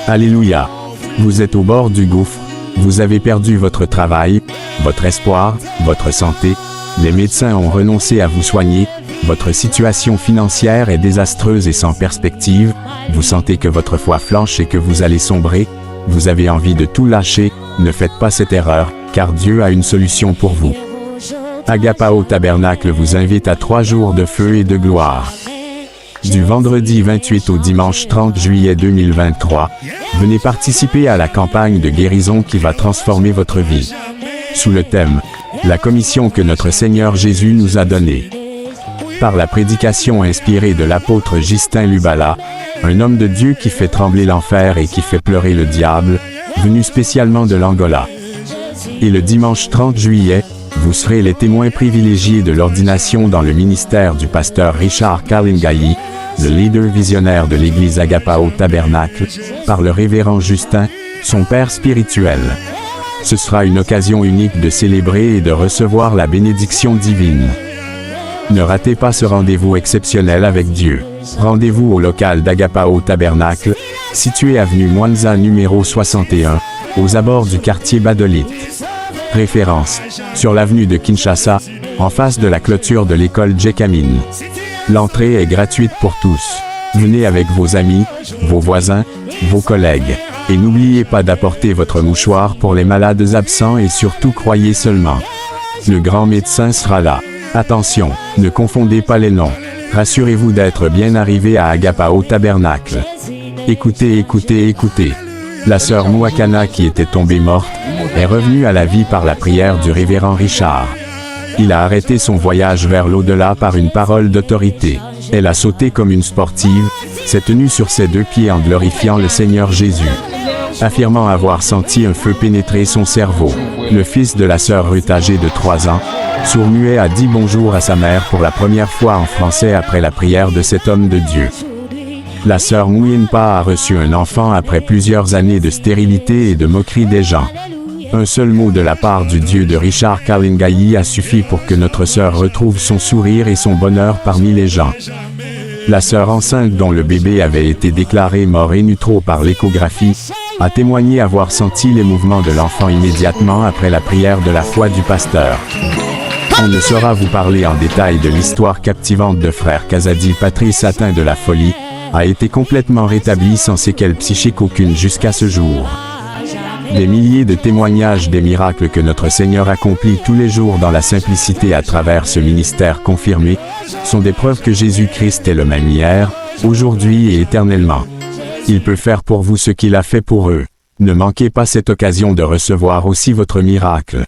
Alléluia. Vous êtes au bord du gouffre, vous avez perdu votre travail, votre espoir, votre santé, les médecins ont renoncé à vous soigner, votre situation financière est désastreuse et sans perspective, vous sentez que votre foi flanche et que vous allez sombrer, vous avez envie de tout lâcher, ne faites pas cette erreur, car Dieu a une solution pour vous. Agapao Tabernacle vous invite à 3 jours de feu et de gloire. Du vendredi 28 au dimanche 30 juillet 2023, venez participer à la campagne de guérison qui va transformer votre vie. Sous le thème « La commission que notre Seigneur Jésus nous a donnée ». Par la prédication inspirée de l'apôtre Justin Lubala, un homme de Dieu qui fait trembler l'enfer et qui fait pleurer le diable, venu spécialement de l'Angola. Et le dimanche 30 juillet, vous serez les témoins privilégiés de l'ordination dans le ministère du pasteur Richard Kalingayi, le leader visionnaire de l'église Agapao Tabernacle, par le révérend Justin, son père spirituel. Ce sera une occasion unique de célébrer et de recevoir la bénédiction divine. Ne ratez pas ce rendez-vous exceptionnel avec Dieu. Rendez-vous au local d'Agapao Tabernacle, situé avenue Mwanza numéro 61, aux abords du quartier Badolite. Référence, sur l'avenue de Kinshasa, en face de la clôture de l'école Djekamine. L'entrée est gratuite pour tous. Venez avec vos amis, vos voisins, vos collègues. Et n'oubliez pas d'apporter votre mouchoir pour les malades absents et surtout croyez seulement. Le grand médecin sera là. Attention, ne confondez pas les noms. Rassurez-vous d'être bien arrivé à Agapao Tabernacle. Écoutez, écoutez, écoutez. La sœur Mouakana qui était tombée morte, est revenue à la vie par la prière du révérend Richard. Il a arrêté son voyage vers l'au-delà par une parole d'autorité. Elle a sauté comme une sportive, s'est tenue sur ses 2 pieds en glorifiant le Seigneur Jésus. Affirmant avoir senti un feu pénétrer son cerveau. Le fils de la sœur Ruth âgé de 3 ans, sourd-muet a dit bonjour à sa mère pour la première fois en français après la prière de cet homme de Dieu. La sœur Mouyenpa a reçu un enfant après plusieurs années de stérilité et de moquerie des gens. Un seul mot de la part du Dieu de Richard Kalingayi a suffi pour que notre sœur retrouve son sourire et son bonheur parmi les gens. La sœur enceinte dont le bébé avait été déclaré mort in utero par l'échographie, a témoigné avoir senti les mouvements de l'enfant immédiatement après la prière de la foi du pasteur. On ne saura vous parler en détail de l'histoire captivante de frère Kazadi Patrice atteint de la folie, a été complètement rétabli sans séquelles psychiques aucune jusqu'à ce jour. Des milliers de témoignages des miracles que notre Seigneur accomplit tous les jours dans la simplicité à travers ce ministère confirmé, sont des preuves que Jésus-Christ est le même hier, aujourd'hui et éternellement. Il peut faire pour vous ce qu'il a fait pour eux. Ne manquez pas cette occasion de recevoir aussi votre miracle.